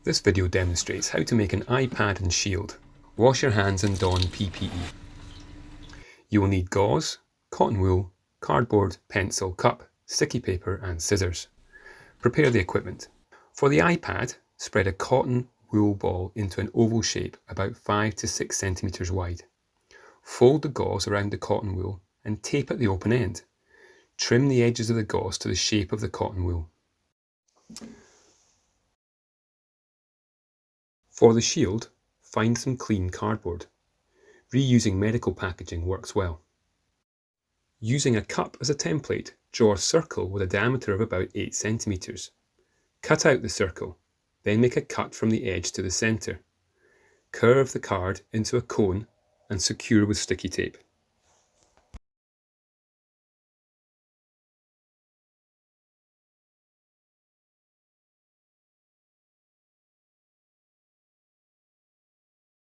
This video demonstrates how to make an iPad and shield. Wash your hands and don PPE. You will need gauze, cotton wool, cardboard, pencil, cup, sticky paper and scissors. Prepare the equipment. For the iPad, spread a cotton wool ball into an oval shape about 5 to 6 centimetres wide. Fold the gauze around the cotton wool and tape at the open end. Trim the edges of the gauze to the shape of the cotton wool. For the shield, find some clean cardboard. Reusing medical packaging works well. Using a cup as a template, draw a circle with a diameter of about 8 centimetres. Cut out the circle, then make a cut from the edge to the centre. Curve the card into a cone and secure with sticky tape.